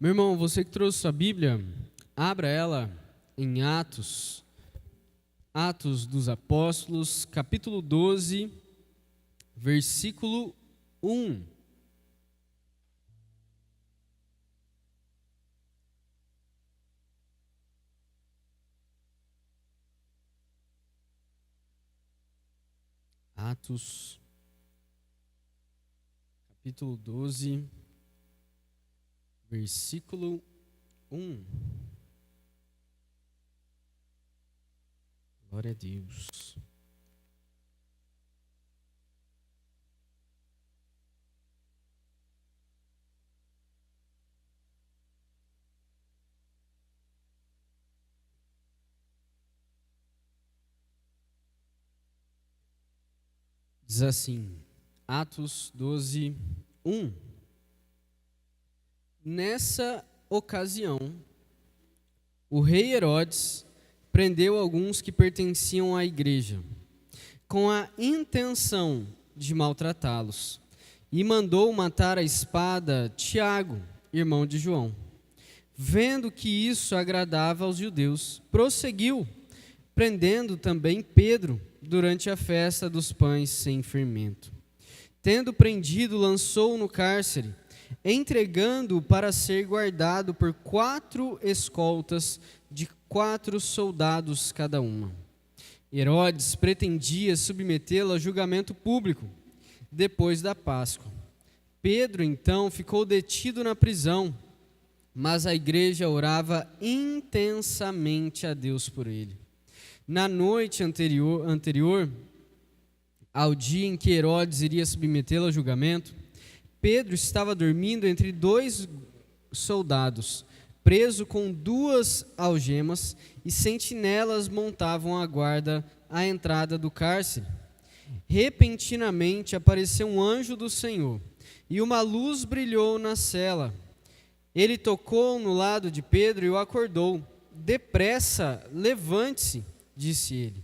Meu irmão, você que trouxe sua Bíblia, abra ela em Atos dos Apóstolos, capítulo 12, versículo 1. Atos, capítulo 12, versículo 1. Glória a Deus. Diz assim, Atos 12, 1. Nessa ocasião, o rei Herodes prendeu alguns que pertenciam à igreja, com a intenção de maltratá-los, e mandou matar à espada Tiago, irmão de João. Vendo que isso agradava aos judeus, prosseguiu, prendendo também Pedro durante a festa dos pães sem fermento. Tendo prendido, lançou-o no cárcere, entregando-o para ser guardado por 4 escoltas de 4 soldados cada uma. Herodes pretendia submetê-lo a julgamento público depois da Páscoa. Pedro, então, ficou detido na prisão, mas a igreja orava intensamente a Deus por ele. Na noite anterior ao dia em que Herodes iria submetê-lo a julgamento, Pedro estava dormindo entre 2 soldados, preso com 2 algemas, e sentinelas montavam a guarda à entrada do cárcere. Repentinamente apareceu um anjo do Senhor, e uma luz brilhou na cela. Ele tocou no lado de Pedro e o acordou. Depressa, levante-se, disse ele.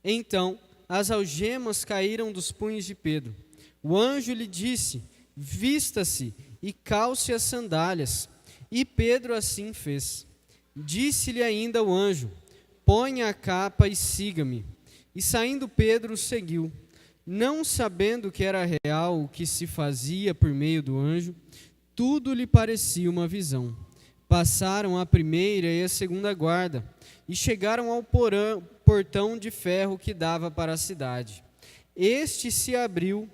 Então, as algemas caíram dos punhos de Pedro. O anjo lhe disse: vista-se e calce as sandálias. E Pedro assim fez. Disse-lhe ainda o anjo: ponha a capa e siga-me. E saindo Pedro o seguiu. Não sabendo que era real o que se fazia por meio do anjo, tudo lhe parecia uma visão. Passaram a primeira e a segunda guarda, e chegaram ao portão de ferro que dava para a cidade. Este se abriu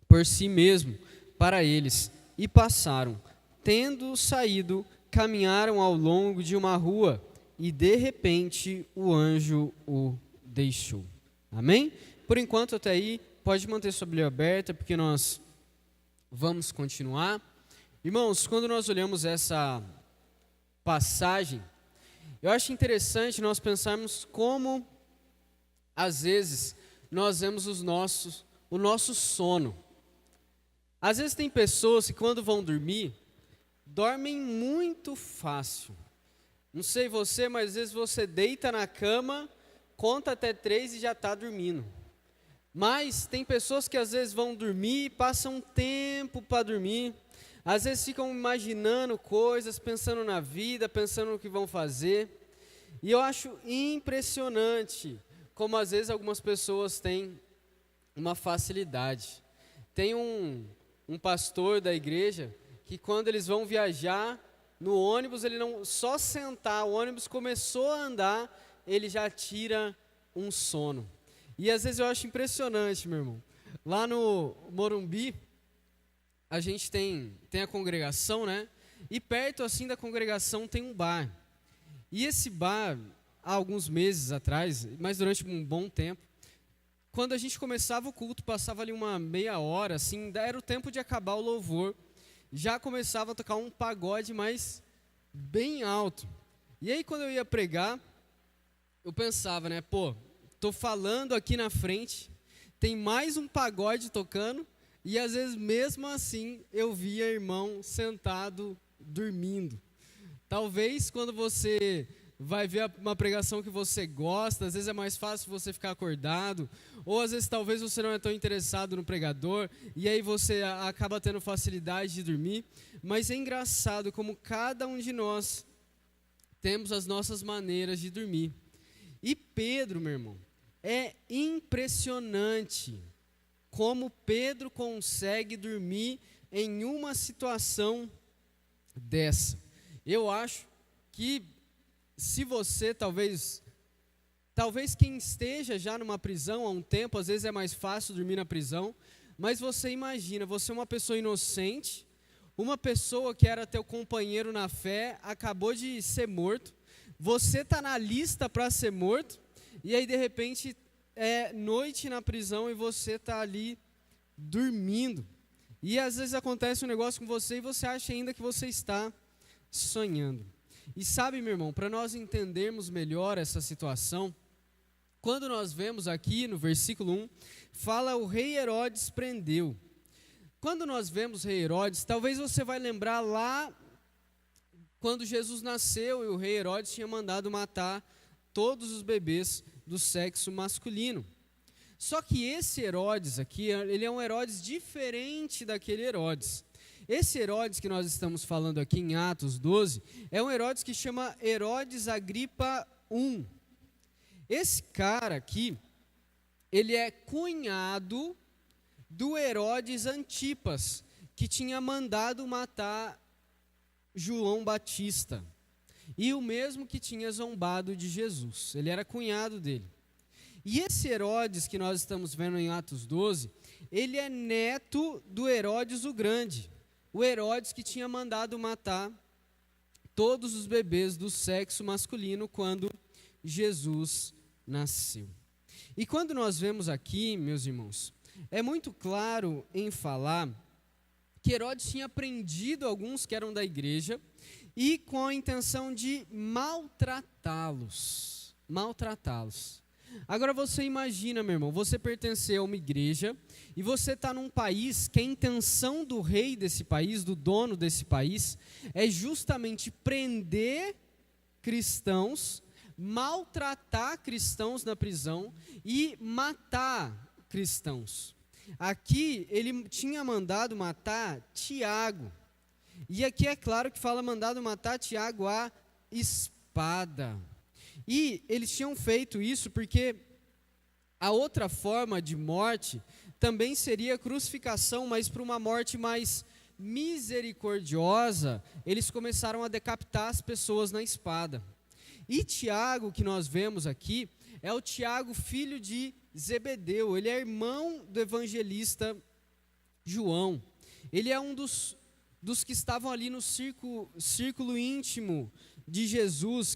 por si mesmo para eles, e passaram. Tendo saído, caminharam ao longo de uma rua, e de repente o anjo o deixou. Amém? Por enquanto até aí, pode manter sua Bíblia aberta, porque nós vamos continuar. Irmãos, quando nós olhamos essa passagem, eu acho interessante nós pensarmos como, às vezes, nós vemos o nosso sono. Às vezes tem pessoas que quando vão dormir, dormem muito fácil. Não sei você, mas às vezes você deita na cama, conta até 3 e já está dormindo. Mas tem pessoas que às vezes vão dormir, passam tempo para dormir, às vezes ficam imaginando coisas, pensando na vida, pensando no que vão fazer. E eu acho impressionante como às vezes algumas pessoas têm uma facilidade. Tem um pastor da igreja que quando eles vão viajar no ônibus, ele não só sentar, o ônibus começou a andar, ele já tira um sono. E às vezes eu acho impressionante, meu irmão. Lá no Morumbi, a gente tem a congregação, né? E perto assim da congregação tem um bar. E esse bar, há alguns meses atrás, mas durante um bom tempo, quando a gente começava o culto, passava ali uma meia hora, assim, era o tempo de acabar o louvor, já começava a tocar um pagode, mas bem alto. E aí quando eu ia pregar, eu pensava, né, tô falando aqui na frente, tem mais um pagode tocando, e às vezes mesmo assim eu via irmão sentado dormindo. Talvez quando você vai ver uma pregação que você gosta, às vezes é mais fácil você ficar acordado, ou às vezes talvez você não é tão interessado no pregador, e aí você acaba tendo facilidade de dormir. Mas é engraçado como cada um de nós temos as nossas maneiras de dormir. E Pedro, meu irmão, é impressionante como Pedro consegue dormir em uma situação dessa. Eu acho que se você talvez quem esteja já numa prisão há um tempo, às vezes é mais fácil dormir na prisão, mas você imagina, você é uma pessoa inocente, uma pessoa que era teu companheiro na fé, acabou de ser morto, você está na lista para ser morto, e aí de repente é noite na prisão e você está ali dormindo. E às vezes acontece um negócio com você e você acha ainda que você está sonhando. E sabe, meu irmão, para nós entendermos melhor essa situação, quando nós vemos aqui no versículo 1, fala o rei Herodes prendeu. Quando nós vemos rei Herodes, talvez você vai lembrar lá quando Jesus nasceu e o rei Herodes tinha mandado matar todos os bebês do sexo masculino. Só que esse Herodes aqui, ele é um Herodes diferente daquele Herodes. Esse Herodes que nós estamos falando aqui em Atos 12, é um Herodes que chama Herodes Agripa I. Esse cara aqui, ele é cunhado do Herodes Antipas, que tinha mandado matar João Batista. E o mesmo que tinha zombado de Jesus, ele era cunhado dele. E esse Herodes que nós estamos vendo em Atos 12, ele é neto do Herodes o Grande. O Herodes que tinha mandado matar todos os bebês do sexo masculino quando Jesus nasceu. E quando nós vemos aqui, meus irmãos, é muito claro em falar que Herodes tinha prendido alguns que eram da igreja e com a intenção de maltratá-los. Agora você imagina, meu irmão, você pertencer a uma igreja e você está num país que a intenção do rei desse país, do dono desse país, é justamente prender cristãos, maltratar cristãos na prisão e matar cristãos. Aqui ele tinha mandado matar Tiago. E aqui é claro que fala mandado matar Tiago a espada. E eles tinham feito isso porque a outra forma de morte também seria crucificação, mas para uma morte mais misericordiosa, eles começaram a decapitar as pessoas na espada. E Tiago, que nós vemos aqui, é o Tiago, filho de Zebedeu. Ele é irmão do evangelista João. Ele é um dos que estavam ali no círculo íntimo de Jesus,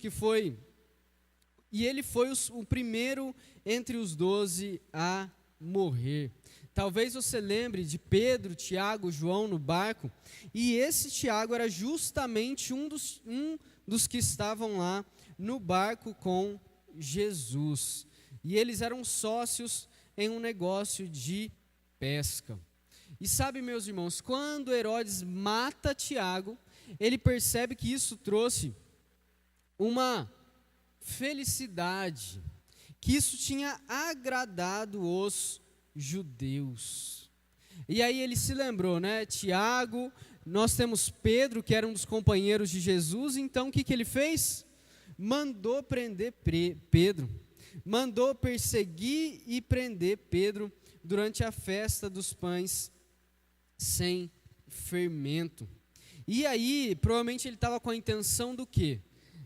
e ele foi o primeiro entre os 12 a morrer. Talvez você lembre de Pedro, Tiago, João no barco, e esse Tiago era justamente um dos que estavam lá no barco com Jesus. E eles eram sócios em um negócio de pesca. E sabe, meus irmãos, quando Herodes mata Tiago, ele percebe que isso trouxe uma felicidade, que isso tinha agradado os judeus. E aí ele se lembrou, né? Tiago, nós temos Pedro, que era um dos companheiros de Jesus, então o que ele fez? Mandou prender Pedro, mandou perseguir e prender Pedro durante a festa dos pães sem fermento. E aí, provavelmente ele estava com a intenção do quê?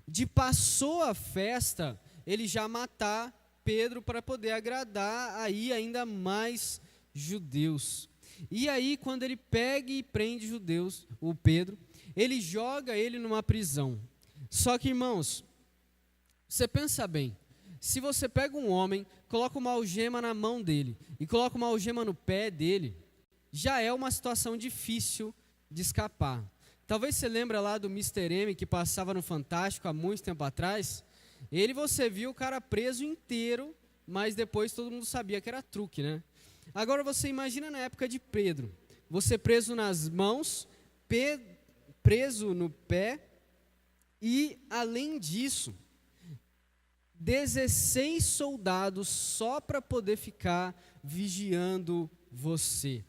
De passou a festa, ele já matar Pedro para poder agradar aí ainda mais judeus. E aí, quando ele pega e prende o Pedro, ele joga ele numa prisão. Só que, irmãos, você pensa bem, se você pega um homem, coloca uma algema na mão dele e coloca uma algema no pé dele, já é uma situação difícil de escapar. Talvez você lembre lá do Mr. M que passava no Fantástico há muito tempo atrás. Você viu o cara preso inteiro, mas depois todo mundo sabia que era truque, né? Agora você imagina na época de Pedro, você preso nas mãos, preso no pé, e além disso, 16 soldados só para poder ficar vigiando você.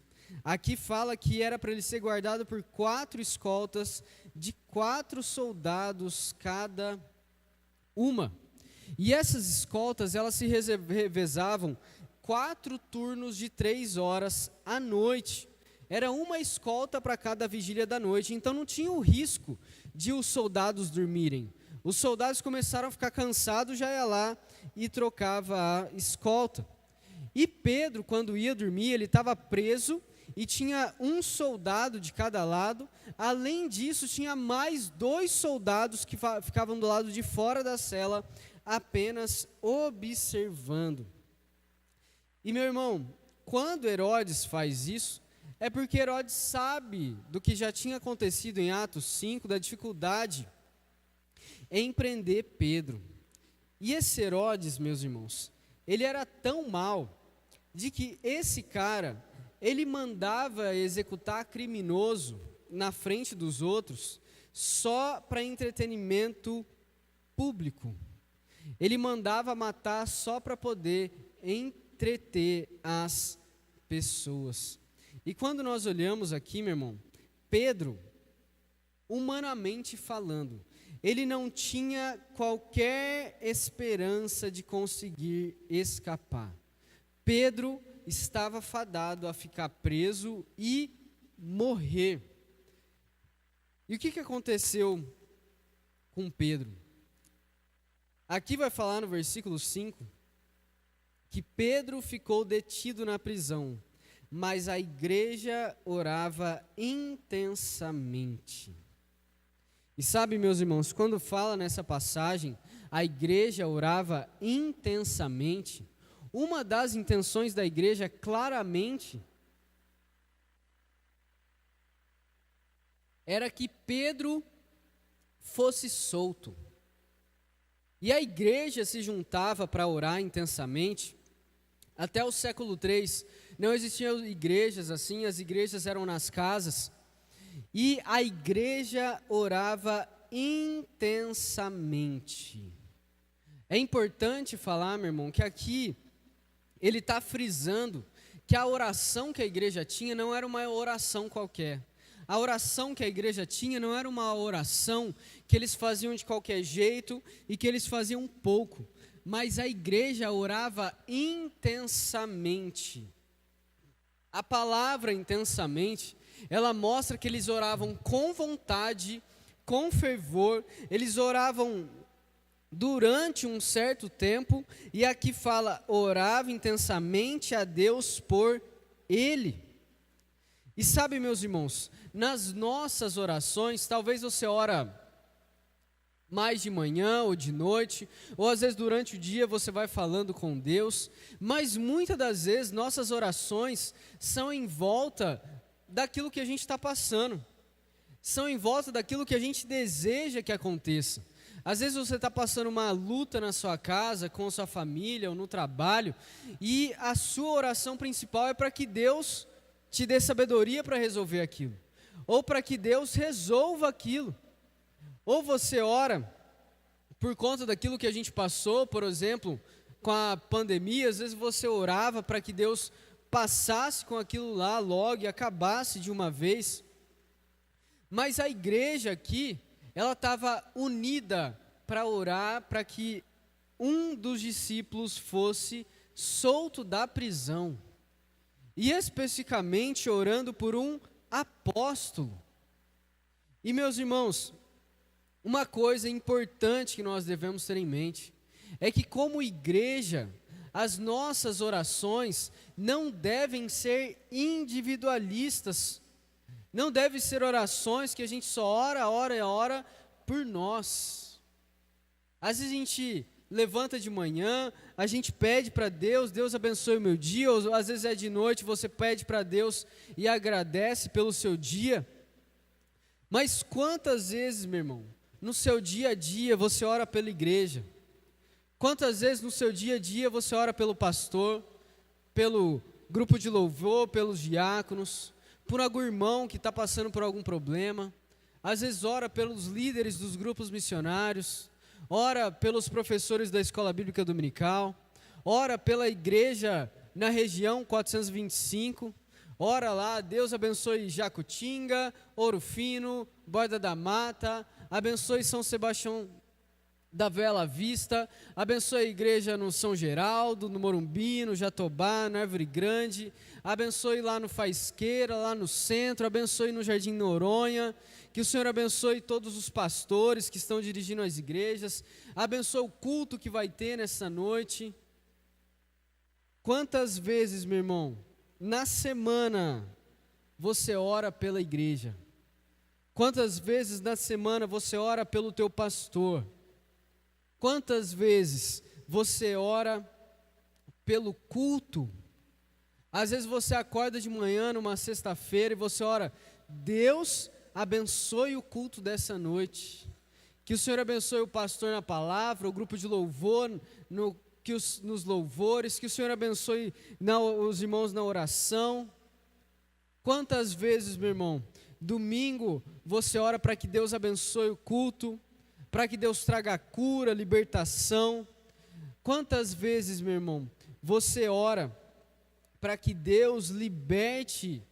Aqui fala que era para ele ser guardado por 4 escoltas de 4 soldados cada uma. E essas escoltas, elas se revezavam 4 turnos de 3 horas à noite. Era uma escolta para cada vigília da noite, então não tinha o risco de os soldados dormirem. Os soldados começaram a ficar cansados, já ia lá e trocava a escolta. E Pedro, quando ia dormir, ele estava preso e tinha um soldado de cada lado. Além disso, tinha mais 2 soldados que ficavam do lado de fora da cela, apenas observando. E meu irmão, quando Herodes faz isso, é porque Herodes sabe do que já tinha acontecido em Atos 5, da dificuldade em prender Pedro. E esse Herodes, meus irmãos, ele era tão mau, de que esse cara, ele mandava executar criminoso na frente dos outros, só para entretenimento público. Ele mandava matar só para poder entreter as pessoas. E quando nós olhamos aqui, meu irmão, Pedro, humanamente falando, ele não tinha qualquer esperança de conseguir escapar. Pedro estava fadado a ficar preso e morrer. E o que aconteceu com Pedro? Aqui vai falar no versículo 5, que Pedro ficou detido na prisão, mas a igreja orava intensamente. E sabe, meus irmãos, quando fala nessa passagem, a igreja orava intensamente, uma das intenções da igreja claramente era que Pedro fosse solto. E a igreja se juntava para orar intensamente. Até o século III não existiam igrejas assim, as igrejas eram nas casas. E a igreja orava intensamente. É importante falar, meu irmão, que aqui ele está frisando que a oração que a igreja tinha não era uma oração qualquer. A oração que a igreja tinha não era uma oração que eles faziam de qualquer jeito e que eles faziam pouco, mas a igreja orava intensamente. A palavra intensamente, ela mostra que eles oravam com vontade, com fervor, eles oravam durante um certo tempo, e aqui fala, orava intensamente a Deus por ele. E sabe, meus irmãos, nas nossas orações, talvez você ora mais de manhã ou de noite, ou às vezes durante o dia você vai falando com Deus, mas muitas das vezes nossas orações são em volta daquilo que a gente está passando, são em volta daquilo que a gente deseja que aconteça. Às vezes você está passando uma luta na sua casa, com a sua família ou no trabalho, e a sua oração principal é para que Deus te dê sabedoria para resolver aquilo, ou para que Deus resolva aquilo. Ou você ora por conta daquilo que a gente passou, por exemplo, com a pandemia, às vezes você orava para que Deus passasse com aquilo lá logo e acabasse de uma vez. Mas a igreja aqui, ela estava unida para orar para que um dos discípulos fosse solto da prisão. E especificamente orando por um apóstolo. E meus irmãos, uma coisa importante que nós devemos ter em mente é que, como igreja, as nossas orações não devem ser individualistas, não devem ser orações que a gente só ora por nós. Às vezes a gente levanta de manhã, a gente pede para Deus, Deus abençoe o meu dia, ou às vezes é de noite, você pede para Deus e agradece pelo seu dia. Mas quantas vezes, meu irmão, no seu dia a dia você ora pela igreja? Quantas vezes no seu dia a dia você ora pelo pastor, pelo grupo de louvor, pelos diáconos, por algum irmão que está passando por algum problema? Às vezes ora pelos líderes dos grupos missionários, ora pelos professores da Escola Bíblica Dominical, ora pela igreja na região 425, ora lá, Deus abençoe Jacutinga, Ouro Fino, Borda da Mata, abençoe São Sebastião da Bela Vista, abençoe a igreja no São Geraldo, no Morumbi, no Jatobá, no Árvore Grande, abençoe lá no Faisqueira, lá no centro, abençoe no Jardim Noronha, que o Senhor abençoe todos os pastores que estão dirigindo as igrejas, abençoe o culto que vai ter nessa noite. Quantas vezes, meu irmão, na semana você ora pela igreja? Quantas vezes na semana você ora pelo teu pastor? Quantas vezes você ora pelo culto? Às vezes você acorda de manhã numa sexta-feira e você ora: Deus abençoe o culto dessa noite, que o Senhor abençoe o pastor na palavra, o grupo de louvor nos louvores, que o Senhor abençoe os irmãos na oração. Quantas vezes, meu irmão, domingo você ora para que Deus abençoe o culto, para que Deus traga cura, libertação? Quantas vezes, meu irmão, você ora para que Deus liberte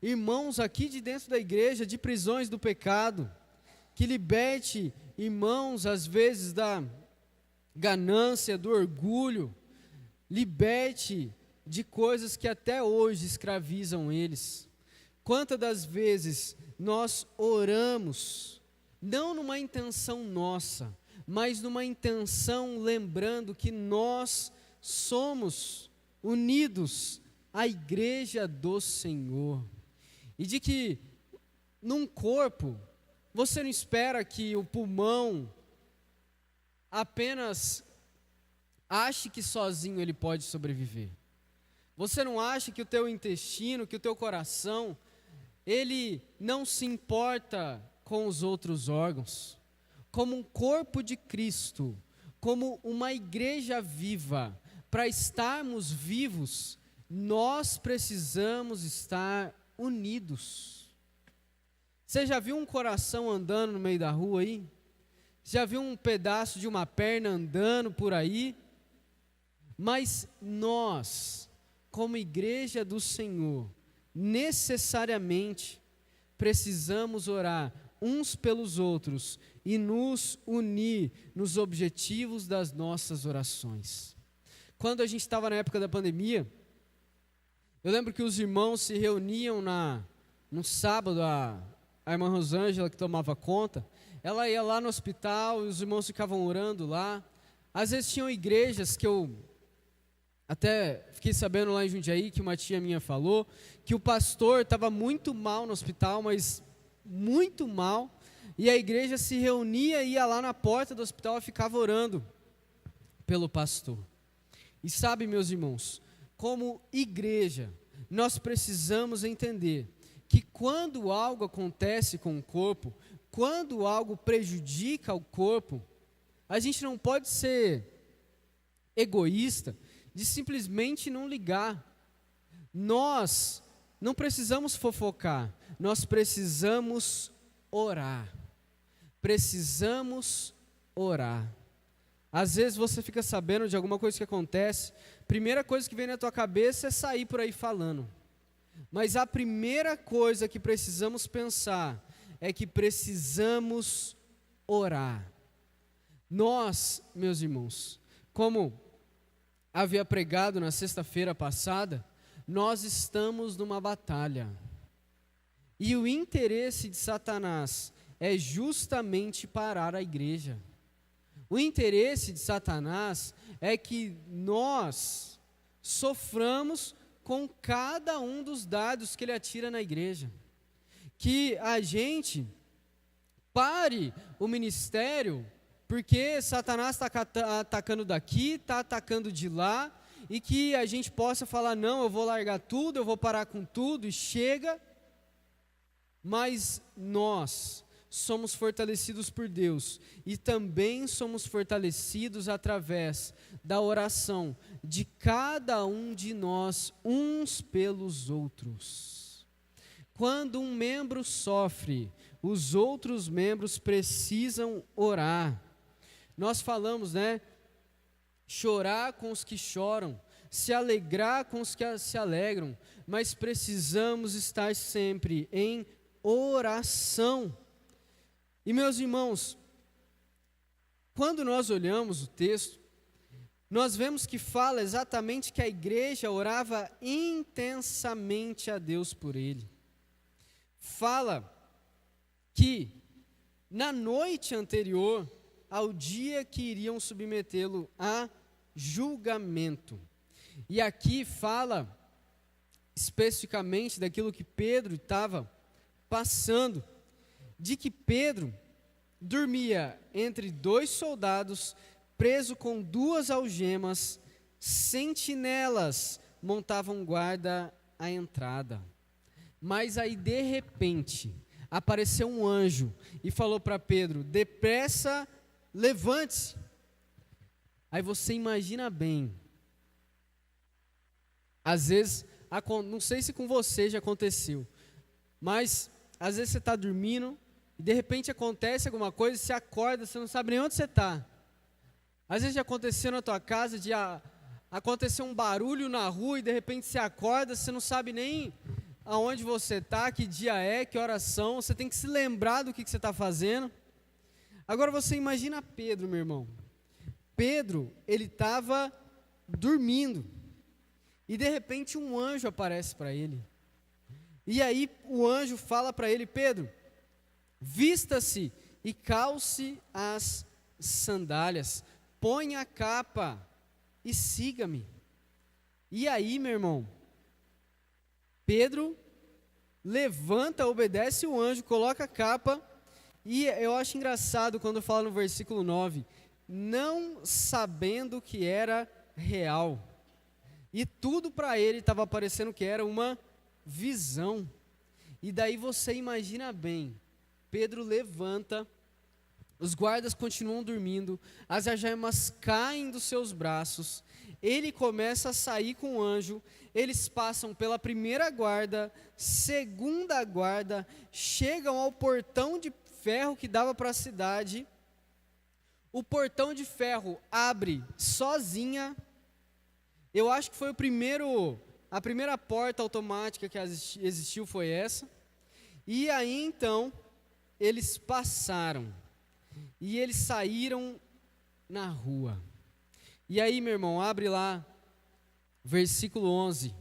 irmãos aqui de dentro da igreja de prisões do pecado, que liberte irmãos às vezes da ganância, do orgulho, liberte de coisas que até hoje escravizam eles? Quantas das vezes nós oramos, não numa intenção nossa, mas numa intenção lembrando que nós somos unidos à igreja do Senhor, e de que num corpo, você não espera que o pulmão apenas ache que sozinho ele pode sobreviver. Você não acha que o teu intestino, que o teu coração, ele não se importa com os outros órgãos? Como um corpo de Cristo, como uma igreja viva, para estarmos vivos, nós precisamos estar unidos. Você já viu um coração andando no meio da rua aí? Já viu um pedaço de uma perna andando por aí? Mas nós, como igreja do Senhor, necessariamente precisamos orar uns pelos outros e nos unir nos objetivos das nossas orações. Quando a gente estava na época da pandemia, eu lembro que os irmãos se reuniam no sábado, a irmã Rosângela, que tomava conta, ela ia lá no hospital e os irmãos ficavam orando lá. Às vezes tinham igrejas que eu até fiquei sabendo lá em Jundiaí, que uma tia minha falou, que o pastor estava muito mal no hospital, mas muito mal, e a igreja se reunia, ia lá na porta do hospital e ficava orando pelo pastor. E sabe, meus irmãos, como igreja, nós precisamos entender que quando algo acontece com o corpo, quando algo prejudica o corpo, a gente não pode ser egoísta de simplesmente não ligar. Nós não precisamos fofocar, nós precisamos orar. Precisamos orar. Às vezes você fica sabendo de alguma coisa que acontece, primeira coisa que vem na tua cabeça é sair por aí falando. Mas a primeira coisa que precisamos pensar é que precisamos orar. Nós, meus irmãos, como havia pregado na sexta-feira passada, nós estamos numa batalha. E o interesse de Satanás é justamente parar a igreja. O interesse de Satanás é que nós soframos com cada um dos dados que ele atira na igreja. Que a gente pare o ministério, porque Satanás está atacando daqui, está atacando de lá, e que a gente possa falar: não, eu vou largar tudo, eu vou parar com tudo, e chega. Mas nós somos fortalecidos por Deus, e também somos fortalecidos através da oração de cada um de nós, uns pelos outros. Quando um membro sofre, os outros membros precisam orar. Nós falamos, né? Chorar com os que choram, se alegrar com os que se alegram, mas precisamos estar sempre em oração. E meus irmãos, quando nós olhamos o texto, nós vemos que fala exatamente que a igreja orava intensamente a Deus por ele. Fala que na noite anterior ao dia que iriam submetê-lo a julgamento. E aqui fala especificamente daquilo que Pedro estava passando, de que Pedro dormia entre 2 soldados, preso com 2 algemas, sentinelas montavam guarda à entrada. Mas aí de repente apareceu um anjo e falou para Pedro: depressa, levante-se. Aí você imagina bem, às vezes, não sei se com você já aconteceu, mas às vezes você está dormindo e de repente acontece alguma coisa, você acorda, você não sabe nem onde você está. Às vezes já aconteceu na tua casa, de acontecer um barulho na rua e de repente você acorda, você não sabe nem aonde você está, que dia é, que horas são, você tem que se lembrar do que você está fazendo. Agora você imagina Pedro, meu irmão. Pedro, ele estava dormindo e de repente um anjo aparece para ele. E aí o anjo fala para ele: Pedro, vista-se e calce as sandálias, põe a capa e siga-me. E aí, meu irmão, Pedro levanta, obedece o anjo, coloca a capa, e eu acho engraçado quando fala no versículo 9, não sabendo que era real. E tudo para ele estava parecendo que era uma visão. E daí você imagina bem, Pedro levanta, os guardas continuam dormindo, as algemas caem dos seus braços, ele começa a sair com o anjo, eles passam pela primeira guarda, segunda guarda, chegam ao portão de ferro que dava para a cidade, o portão de ferro abre sozinha. Eu acho que foi a primeira porta automática que existiu foi essa, e aí então, eles passaram, e eles saíram na rua. E aí, meu irmão, abre lá, versículo 11.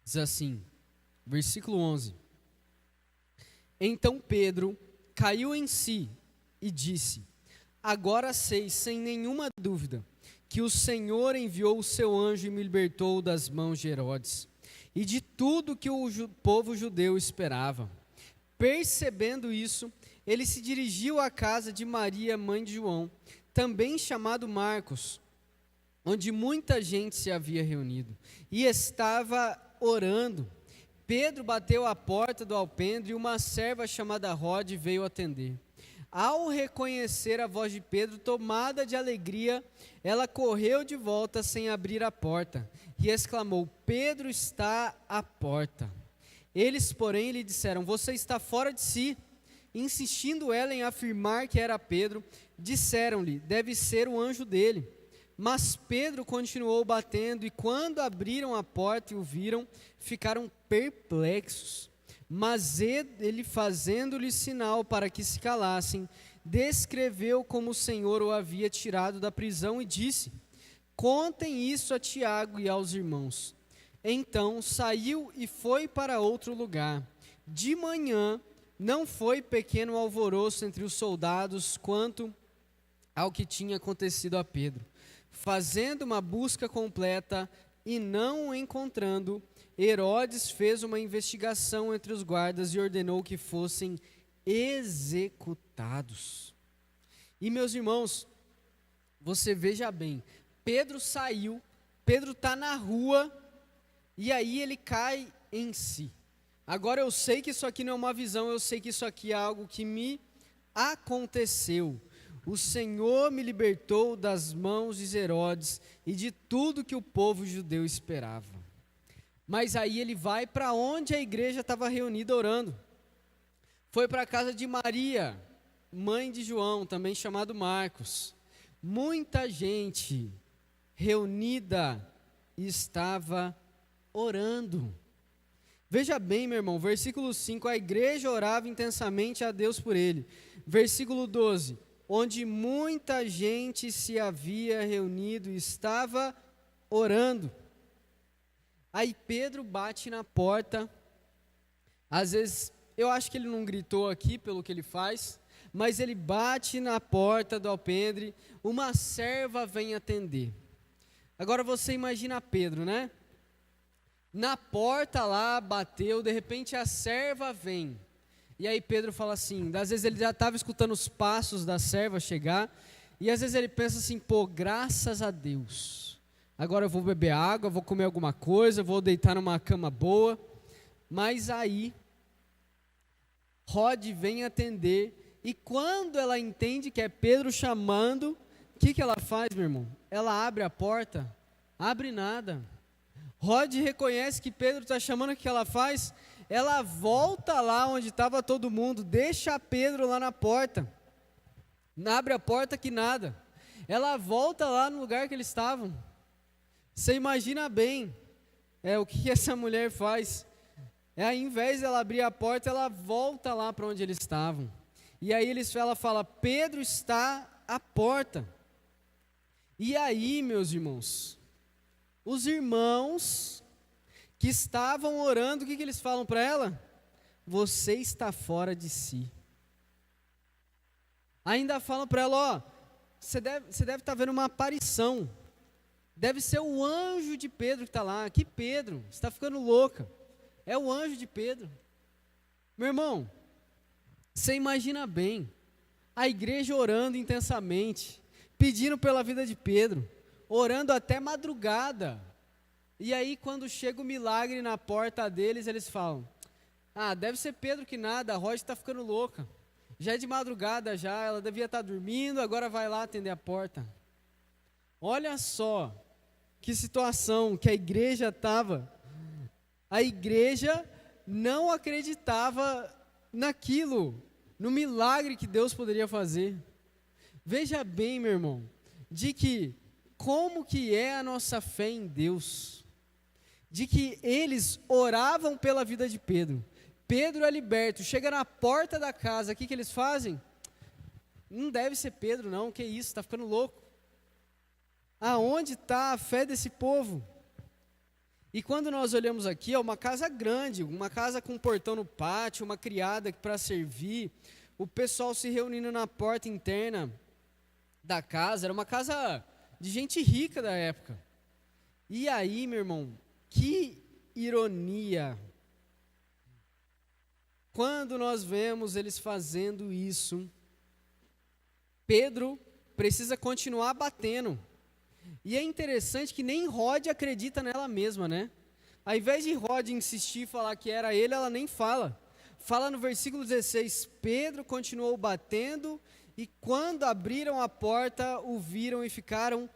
Diz assim, versículo 11. Então Pedro caiu em si e disse: agora sei, sem nenhuma dúvida, que o Senhor enviou o seu anjo e me libertou das mãos de Herodes e de tudo que o povo judeu esperava. Percebendo isso, ele se dirigiu à casa de Maria, mãe de João, também chamado Marcos, onde muita gente se havia reunido, e estava orando. Pedro bateu à porta do alpendre e uma serva chamada Rode veio atender. Ao reconhecer a voz de Pedro, tomada de alegria, ela correu de volta sem abrir a porta e exclamou: Pedro está à porta. Eles, porém, lhe disseram: você está fora de si. Insistindo ela em afirmar que era Pedro, disseram-lhe: deve ser o anjo dele. Mas Pedro continuou batendo, e quando abriram a porta e o viram, ficaram perplexos. Mas ele, fazendo-lhe sinal para que se calassem, descreveu como o Senhor o havia tirado da prisão e disse: contem isso a Tiago e aos irmãos. Então saiu e foi para outro lugar. De manhã não foi pequeno alvoroço entre os soldados quanto ao que tinha acontecido a Pedro. Fazendo uma busca completa e não o encontrando, Herodes fez uma investigação entre os guardas e ordenou que fossem executados. E meus irmãos, você veja bem, Pedro saiu, Pedro está na rua, e aí ele cai em si. Agora eu sei que isso aqui não é uma visão, eu sei que isso aqui é algo que me aconteceu. O Senhor me libertou das mãos de Herodes e de tudo que o povo judeu esperava. Mas aí ele vai para onde a igreja estava reunida orando. Foi para a casa de Maria, mãe de João, também chamado Marcos. Muita gente reunida estava orando. Veja bem, meu irmão, versículo 5, a igreja orava intensamente a Deus por ele. Versículo 12, onde muita gente se havia reunido e estava orando. Aí Pedro bate na porta, às vezes, eu acho que ele não gritou aqui pelo que ele faz, mas ele bate na porta do alpendre, uma serva vem atender. Agora você imagina Pedro, né? Na porta lá, bateu, de repente a serva vem. E aí Pedro fala assim, às vezes ele já estava escutando os passos da serva chegar, e às vezes ele pensa assim, pô, graças a Deus, agora eu vou beber água, vou comer alguma coisa, vou deitar numa cama boa. Mas aí, Rode vem atender, e quando ela entende que é Pedro chamando, o que ela faz, meu irmão? Ela abre a porta, abre nada. Rode reconhece que Pedro está chamando, o que ela faz? Ela volta lá onde estava todo mundo, deixa Pedro lá na porta, abre a porta que nada, ela volta lá no lugar que eles estavam. Você imagina bem, o que essa mulher faz? Ao invés de ela abrir a porta, ela volta lá para onde eles estavam. E aí ela fala, Pedro está à porta. E aí, meus irmãos, os irmãos que estavam orando, o que eles falam para ela? Você está fora de si. Ainda falam para ela, você deve estar vendo uma aparição. Deve ser o anjo de Pedro que está lá. Que Pedro? Você está ficando louca. É o anjo de Pedro. Meu irmão, você imagina bem, a igreja orando intensamente, pedindo pela vida de Pedro, orando até madrugada. E aí quando chega o milagre na porta deles, eles falam, deve ser Pedro que nada, a Rosa está ficando louca. Já é de madrugada já, ela devia estar dormindo, agora vai lá atender a porta. Olha só que situação que a igreja estava. A igreja não acreditava naquilo, no milagre que Deus poderia fazer. Veja bem, meu irmão, de que como que é a nossa fé em Deus, de que eles oravam pela vida de Pedro. Pedro é liberto, chega na porta da casa, o que eles fazem? Não deve ser Pedro não, que isso, está ficando louco. Aonde está a fé desse povo? E quando nós olhamos aqui, é uma casa grande, uma casa com um portão no pátio, uma criada para servir, o pessoal se reunindo na porta interna da casa, era uma casa de gente rica da época. E aí, meu irmão, que ironia, quando nós vemos eles fazendo isso, Pedro precisa continuar batendo. E é interessante que nem Rode acredita nela mesma, né? Ao invés de Rode insistir e falar que era ele, ela nem fala. Fala no versículo 16, Pedro continuou batendo, e quando abriram a porta, o viram e ficaram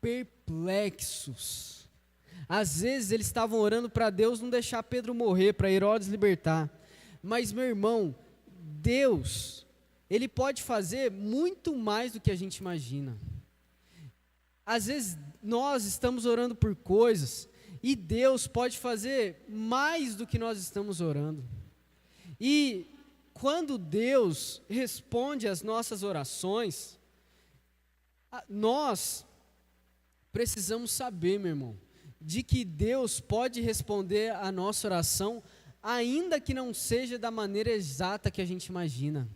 perplexos. Às vezes eles estavam orando para Deus não deixar Pedro morrer, para Herodes libertar. Mas, meu irmão, Deus, Ele pode fazer muito mais do que a gente imagina. Às vezes nós estamos orando por coisas e Deus pode fazer mais do que nós estamos orando. E quando Deus responde às nossas orações, nós precisamos saber, meu irmão, de que Deus pode responder a nossa oração, ainda que não seja da maneira exata que a gente imagina.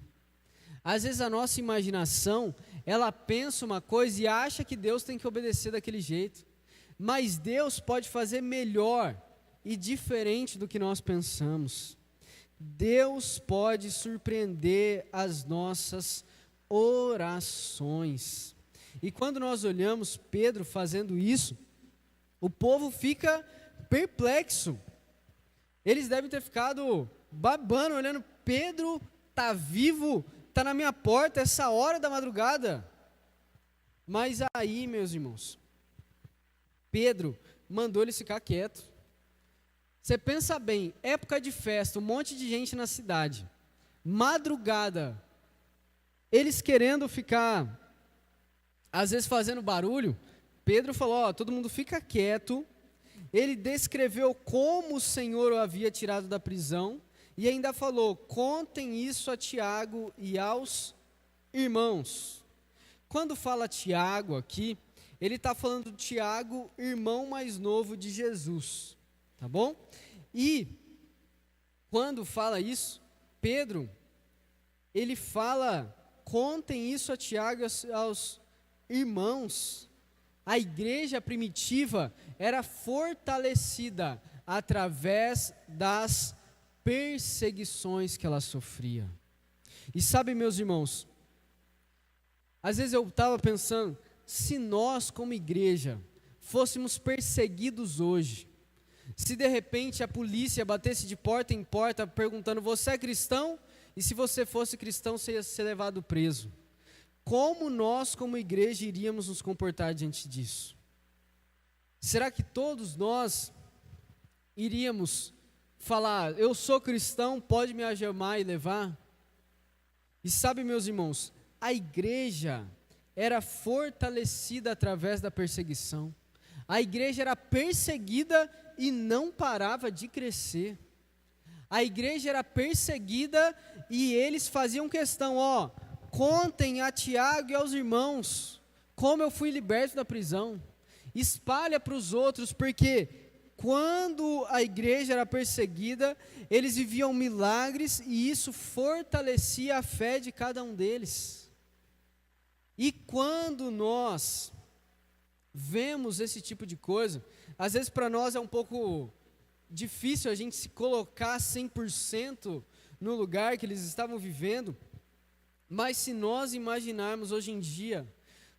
Às vezes a nossa imaginação, ela pensa uma coisa e acha que Deus tem que obedecer daquele jeito. Mas Deus pode fazer melhor e diferente do que nós pensamos. Deus pode surpreender as nossas orações. E quando nós olhamos Pedro fazendo isso, o povo fica perplexo. Eles devem ter ficado babando, olhando, Pedro está vivo, está na minha porta essa hora da madrugada. Mas aí, meus irmãos, Pedro mandou eles ficar quietos. Você pensa bem, época de festa, um monte de gente na cidade, madrugada, eles querendo ficar, às vezes fazendo barulho. Pedro falou, ó, todo mundo fica quieto. Ele descreveu como o Senhor o havia tirado da prisão, e ainda falou, contem isso a Tiago e aos irmãos. Quando fala Tiago aqui, ele está falando de Tiago, irmão mais novo de Jesus, tá bom? E quando fala isso, Pedro, ele fala, contem isso a Tiago e aos irmãos. A igreja primitiva era fortalecida através das perseguições que ela sofria. E sabe, meus irmãos, às vezes eu estava pensando, se nós como igreja fôssemos perseguidos hoje, se de repente a polícia batesse de porta em porta perguntando, você é cristão? E se você fosse cristão, você ia ser levado preso. Como nós como igreja iríamos nos comportar diante disso? Será que todos nós iríamos falar, eu sou cristão, pode me algemar e levar? E sabe, meus irmãos, a igreja era fortalecida através da perseguição. A igreja era perseguida e não parava de crescer. A igreja era perseguida e eles faziam questão, ó, contem a Tiago e aos irmãos como eu fui liberto da prisão. Espalha para os outros, porque quando a igreja era perseguida, eles viviam milagres e isso fortalecia a fé de cada um deles. E quando nós vemos esse tipo de coisa, às vezes para nós é um pouco difícil a gente se colocar 100% no lugar que eles estavam vivendo, mas se nós imaginarmos hoje em dia,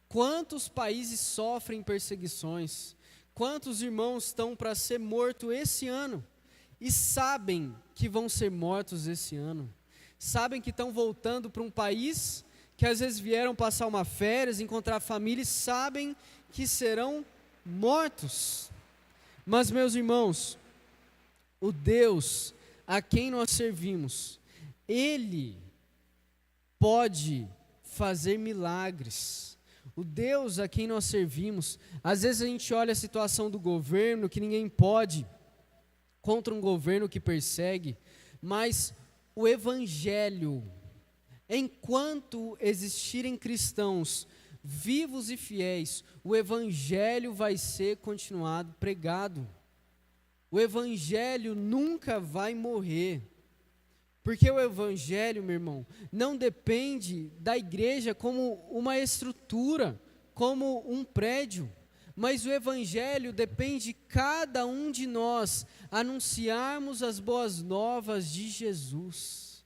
quantos países sofrem perseguições, quantos irmãos estão para ser mortos esse ano, e sabem que vão ser mortos esse ano, sabem que estão voltando para um país, que às vezes vieram passar uma férias, encontrar família, e sabem que serão mortos. Mas meus irmãos, o Deus a quem nós servimos, Ele pode fazer milagres. O Deus a quem nós servimos, às vezes a gente olha a situação do governo, que ninguém pode, contra um governo que persegue, mas o Evangelho, enquanto existirem cristãos vivos e fiéis, o Evangelho vai ser continuado pregado. O Evangelho nunca vai morrer. Porque o Evangelho, meu irmão, não depende da igreja como uma estrutura, como um prédio, mas o Evangelho depende de cada um de nós anunciarmos as boas novas de Jesus.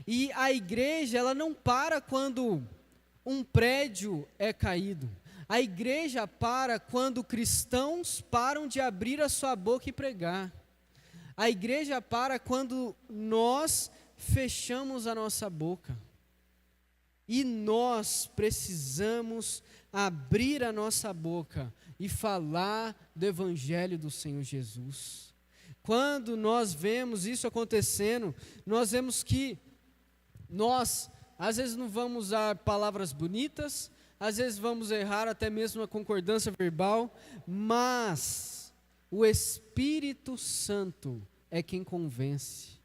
E a igreja, ela não para quando um prédio é caído. A igreja para quando cristãos param de abrir a sua boca e pregar. A igreja para quando nós fechamos a nossa boca. E nós precisamos abrir a nossa boca e falar do Evangelho do Senhor Jesus. Quando nós vemos isso acontecendo, nós vemos que nós, às vezes não vamos usar palavras bonitas, às vezes vamos errar até mesmo a concordância verbal, mas o Espírito Santo é quem convence.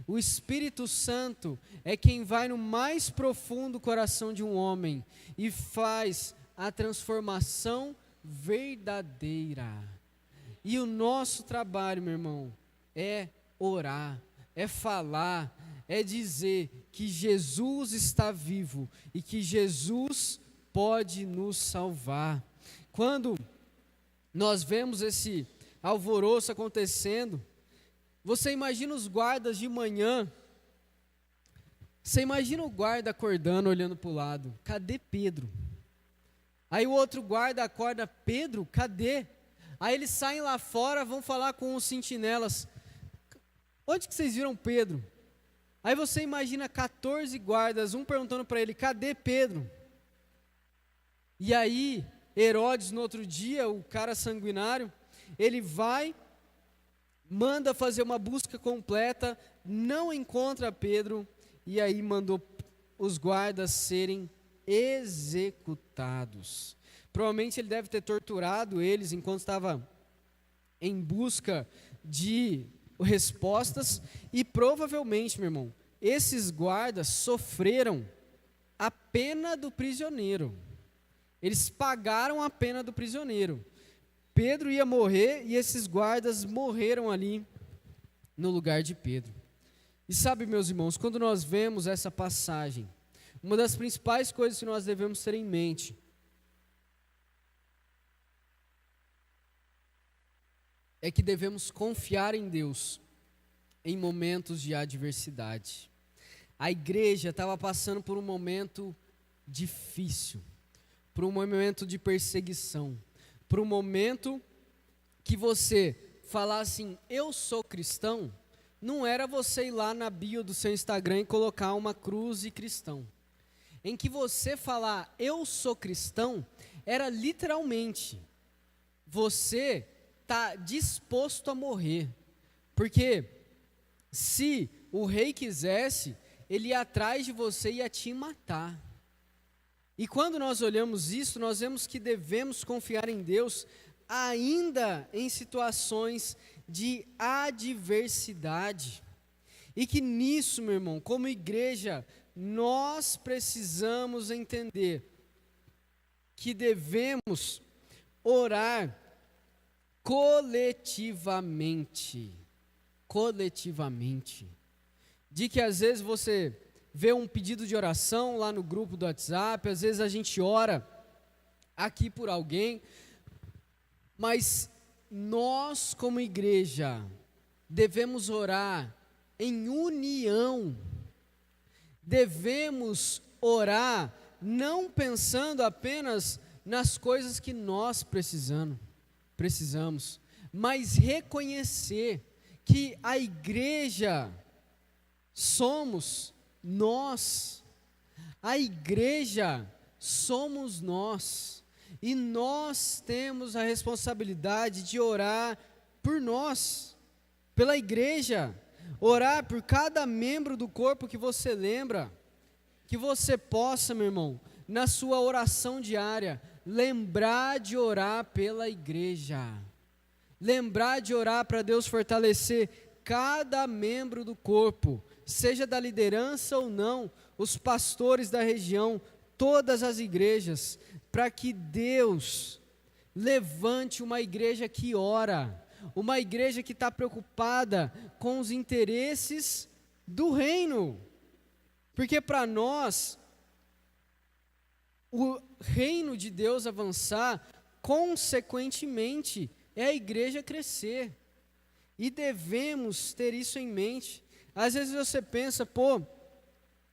O Espírito Santo é quem vai no mais profundo coração de um homem e faz a transformação verdadeira. E o nosso trabalho, meu irmão, é orar, é falar, é dizer que Jesus está vivo e que Jesus pode nos salvar. Quando nós vemos esse alvoroço acontecendo, você imagina os guardas de manhã, você imagina o guarda acordando, olhando para o lado, cadê Pedro? Aí o outro guarda acorda, Pedro, cadê? Aí eles saem lá fora, vão falar com os sentinelas, onde que vocês viram Pedro? Aí você imagina 14 guardas, um perguntando para ele, cadê Pedro? E aí Herodes no outro dia, o cara sanguinário, ele vai, manda fazer uma busca completa, não encontra Pedro, e aí mandou os guardas serem executados. Provavelmente ele deve ter torturado eles enquanto estava em busca de respostas, e provavelmente, meu irmão, esses guardas sofreram a pena do prisioneiro. Eles pagaram a pena do prisioneiro. Pedro ia morrer e esses guardas morreram ali no lugar de Pedro. E sabe, meus irmãos, quando nós vemos essa passagem, uma das principais coisas que nós devemos ter em mente é que devemos confiar em Deus em momentos de adversidade. A igreja estava passando por um momento difícil, por um momento de perseguição, por um momento que você falar assim, eu sou cristão, não era você ir lá na bio do seu Instagram e colocar uma cruz e cristão. Em que você falar, eu sou cristão, era literalmente, você está disposto a morrer. Porque se o rei quisesse, ele ia atrás de você e ia te matar. E quando nós olhamos isso, nós vemos que devemos confiar em Deus, ainda em situações de adversidade. E que nisso, meu irmão, como igreja, nós precisamos entender que devemos orar coletivamente. De que às vezes você vê um pedido de oração lá no grupo do WhatsApp, às vezes a gente ora aqui por alguém, mas nós como igreja devemos orar em união, devemos orar não pensando apenas nas coisas que nós precisamos, mas reconhecer que a igreja somos nós, a igreja somos nós, e nós temos a responsabilidade de orar por nós, pela igreja, orar por cada membro do corpo que você lembra, que você possa, meu irmão, na sua oração diária, lembrar de orar pela igreja, lembrar de orar para Deus fortalecer cada membro do corpo, seja da liderança ou não, os pastores da região, todas as igrejas, para que Deus levante uma igreja que ora, uma igreja que está preocupada com os interesses do reino, porque para nós, o reino de Deus avançar, consequentemente, é a igreja crescer, e devemos ter isso em mente. Às vezes você pensa,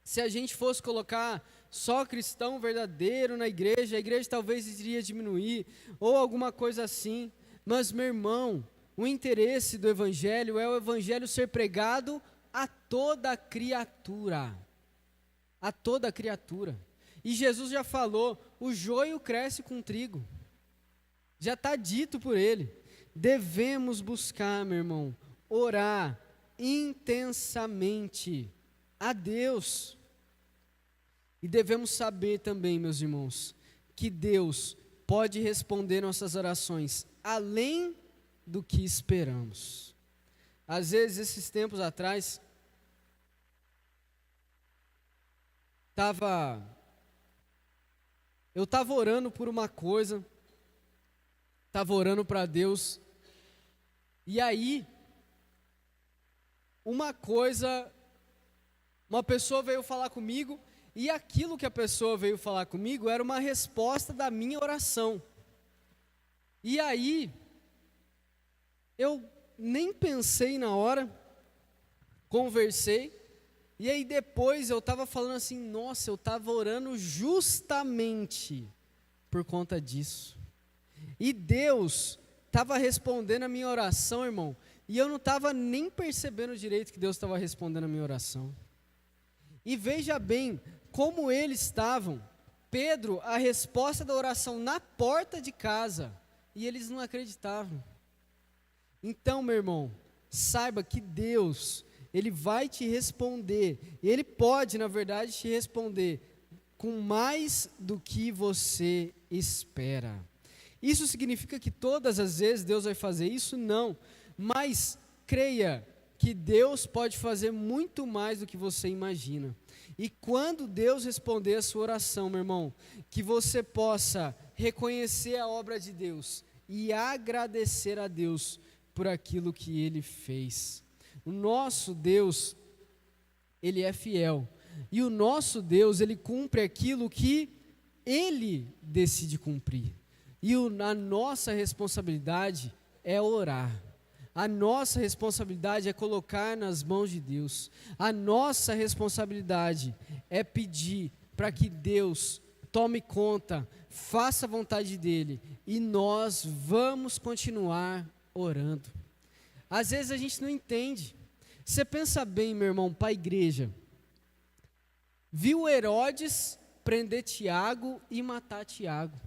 se a gente fosse colocar só cristão verdadeiro na igreja, a igreja talvez iria diminuir, ou alguma coisa assim, mas meu irmão, o interesse do evangelho é o evangelho ser pregado a toda criatura, e Jesus já falou, o joio cresce com o trigo, já está dito por ele. Devemos buscar, meu irmão, orar intensamente a Deus, e devemos saber também, meus irmãos, que Deus pode responder nossas orações além do que esperamos. Às vezes, esses tempos atrás, eu estava orando por uma coisa, estava orando para Deus, e aí, uma pessoa veio falar comigo, e aquilo que a pessoa veio falar comigo era uma resposta da minha oração. E aí, eu nem pensei na hora, conversei, e aí depois eu estava falando assim, nossa, eu estava orando justamente por conta disso. E Deus estava respondendo a minha oração, irmão, e eu não estava nem percebendo direito que Deus estava respondendo a minha oração. E veja bem, como eles estavam, Pedro, a resposta da oração na porta de casa, e eles não acreditavam. Então, meu irmão, saiba que Deus, Ele vai te responder, e Ele pode, na verdade, te responder com mais do que você espera. Isso significa que todas as vezes Deus vai fazer isso? Não, mas creia que Deus pode fazer muito mais do que você imagina. E quando Deus responder a sua oração, meu irmão, que você possa reconhecer a obra de Deus e agradecer a Deus por aquilo que Ele fez. O nosso Deus, Ele é fiel. E o nosso Deus, Ele cumpre aquilo que Ele decide cumprir. E a nossa responsabilidade é orar. A nossa responsabilidade é colocar nas mãos de Deus. A nossa responsabilidade é pedir para que Deus tome conta, faça a vontade dEle, e nós vamos continuar orando. Às vezes a gente não entende. Você pensa bem, meu irmão, para a igreja. Viu Herodes prender Tiago e matar Tiago.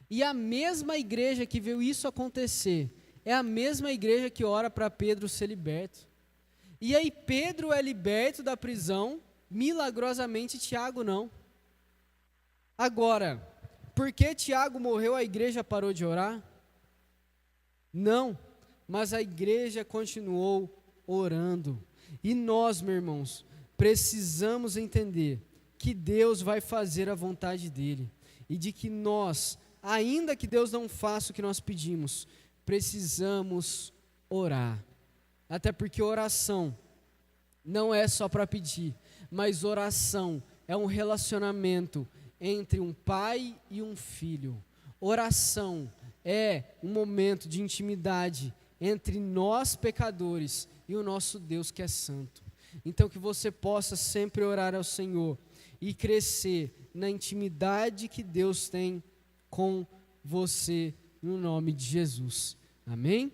E a mesma igreja que viu isso acontecer, é a mesma igreja que ora para Pedro ser liberto. E aí Pedro é liberto da prisão, milagrosamente Tiago não. Agora, porque Tiago morreu, a igreja parou de orar? Não, mas a igreja continuou orando. E nós, meus irmãos, precisamos entender que Deus vai fazer a vontade dEle. E de que nós, ainda que Deus não faça o que nós pedimos, precisamos orar. Até porque oração não é só para pedir, mas oração é um relacionamento entre um pai e um filho. Oração é um momento de intimidade entre nós pecadores e o nosso Deus que é santo. Então que você possa sempre orar ao Senhor e crescer na intimidade que Deus tem com você, no nome de Jesus. Amém?